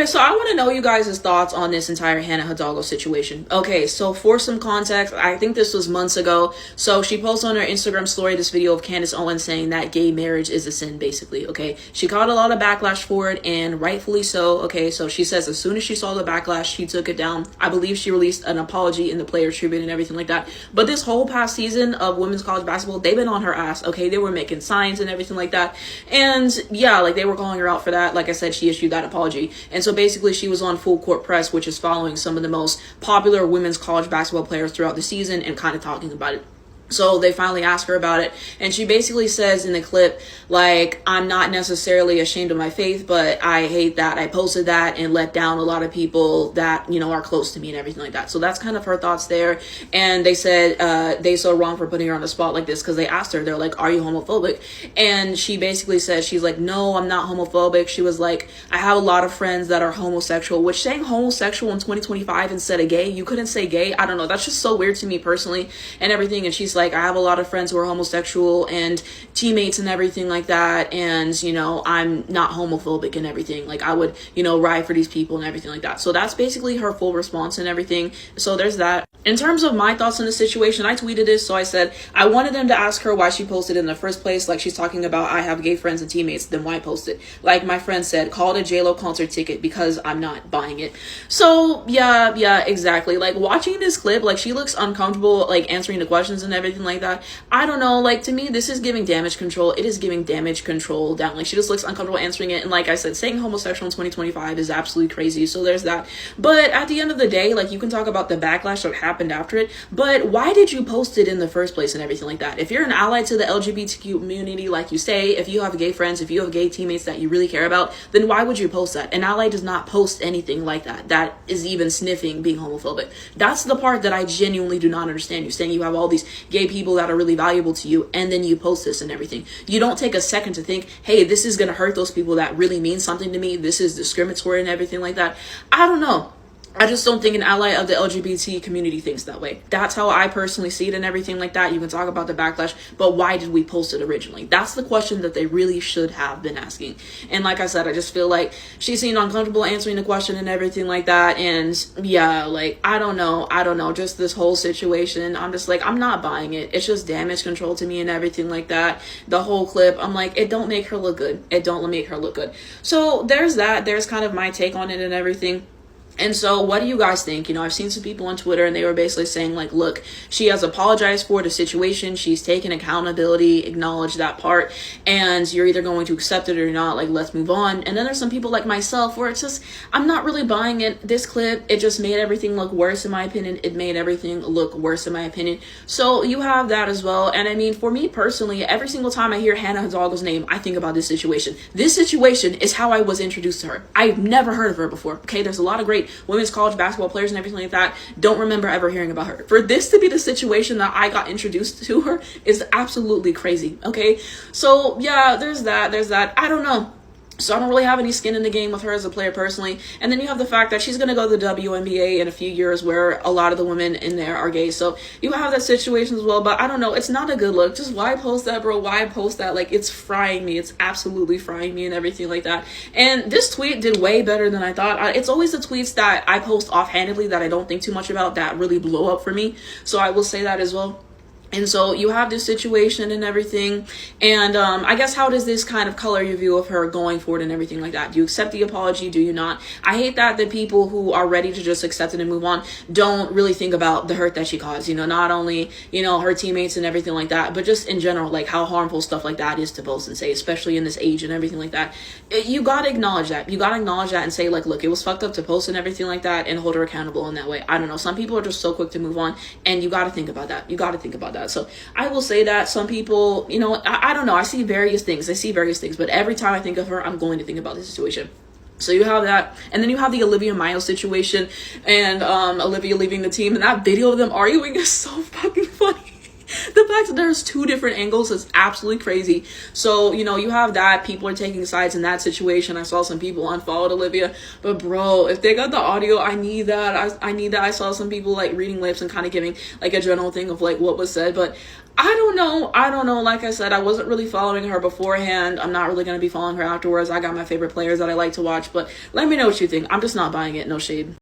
Okay, so I want to know you guys' thoughts on this entire Hannah Hidalgo situation. Okay, so for some context, I think this was months ago. So she posted on her Instagram story this video of Candace Owens saying that gay marriage is a sin, basically. Okay, she caught a lot of backlash for it, and rightfully so. Okay, so she says as soon as she saw the backlash, she took it down. I believe she released an apology in the Players Tribune and everything like that. But this whole past season of women's college basketball, they've been on her ass. Okay, they were making signs and everything like that. And yeah, like they were calling her out for that. Like I said, she issued that apology. And so basically she was on Full Court Press, which is following some of the most popular women's college basketball players throughout the season and kind of talking about it. So they finally asked her about it, and she basically says in the clip, like, I'm not necessarily ashamed of my faith, but I hate that I posted that and let down a lot of people that, you know, are close to me and everything like that. So that's kind of her thoughts there. And they said they so wrong for putting her on the spot like this, because they asked her, they're like, are you homophobic? And she basically says, she's like, no, I'm not homophobic. She was like, I have a lot of friends that are homosexual, which saying homosexual in 2025 instead of gay, you couldn't say gay. I don't know. That's just so weird to me personally and everything. And she's like, I have a lot of friends who are homosexual and teammates and everything like that, and you know, I'm not homophobic and everything. Like I would, you know, ride for these people and everything like that. So that's basically her full response and everything. So there's that. In terms of my thoughts on the situation, I tweeted this. So I said I wanted them to ask her why she posted in the first place. Like she's talking about, I have gay friends and teammates, then why post it? Like my friend said, call it a J-Lo concert ticket because I'm not buying it. So yeah, exactly. Like watching this clip, like she looks uncomfortable like answering the questions and everything like that. I don't know, like to me this is giving damage control. It is giving damage control down. Like she just looks uncomfortable answering it, and like I said, saying homosexual in 2025 is absolutely crazy. So there's that. But at the end of the day, like you can talk about the backlash that happened after it, but why did you post it in the first place and everything like that? If you're an ally to the LGBTQ community, like you say, if you have gay friends, if you have gay teammates that you really care about, then why would you post that? An ally does not post anything like that that is even sniffing being homophobic. That's the part that I genuinely do not understand. You're saying you have all these gay people that are really valuable to you, and then you post this and everything. You don't take a second to think, hey, this is gonna hurt those people that really mean something to me, this is discriminatory and everything like that. I don't know. I just don't think an ally of the LGBT community thinks that way. That's how I personally see it and everything like that. You can talk about the backlash, but why did we post it originally? That's the question that they really should have been asking. And like I said, I just feel like she seemed uncomfortable answering the question and everything like that. And yeah, like, I don't know. Just this whole situation, I'm just like, I'm not buying it. It's just damage control to me and everything like that. The whole clip, I'm like, it don't make her look good. It don't make her look good. So there's that. There's kind of my take on it and everything. And so what do you guys think? You know, I've seen some people on Twitter and they were basically saying like, look, she has apologized for the situation. She's taken accountability, acknowledged that part, and you're either going to accept it or not. Like, let's move on. And then there's some people like myself where it's just, I'm not really buying it. This clip, it just made everything look worse in my opinion. It made everything look worse in my opinion. So you have that as well. And I mean, for me personally, every single time I hear Hannah Hidalgo's name, I think about this situation. This situation is how I was introduced to her. I've never heard of her before. Okay, there's a lot of great women's college basketball players and everything like that. Don't remember ever hearing about her. For this to be the situation that I got introduced to her is absolutely crazy. Okay, so yeah, there's that. I don't know. So I don't really have any skin in the game with her as a player personally. And then you have the fact that she's going to go to the WNBA in a few years where a lot of the women in there are gay. So you have that situation as well. But I don't know. It's not a good look. Just why post that, bro? Why post that? Like, it's frying me. It's absolutely frying me and everything like that. And this tweet did way better than I thought. It's always the tweets that I post offhandedly that I don't think too much about that really blow up for me. So I will say that as well. And so you have this situation and everything. And I guess how does this kind of color your view of her going forward and everything like that? Do you accept the apology? Do you not? I hate that the people who are ready to just accept it and move on don't really think about the hurt that she caused. You know, not only, you know, her teammates and everything like that, but just in general, like how harmful stuff like that is to post and say, especially in this age and everything like that. You got to acknowledge that. You got to acknowledge that and say, like, look, it was fucked up to post and everything like that and hold her accountable in that way. I don't know. Some people are just so quick to move on, and you got to think about that. You got to think about that. So I will say that some people, you know, I don't know. I see various things, but every time I think of her, I'm going to think about this situation. So you have that, and then you have the Olivia Miles situation and Olivia leaving the team, and that video of them arguing is so fucking funny. The fact that there's two different angles is absolutely crazy. So, you know, you have that. People are taking sides in that situation. I saw some people unfollowed Olivia. But bro, if they got the audio, I need that. I need that. I saw some people like reading lips and kind of giving like a general thing of like what was said. But I don't know. I don't know. Like I said, I wasn't really following her beforehand. I'm not really going to be following her afterwards. I got my favorite players that I like to watch. But let me know what you think. I'm just not buying it. No shade.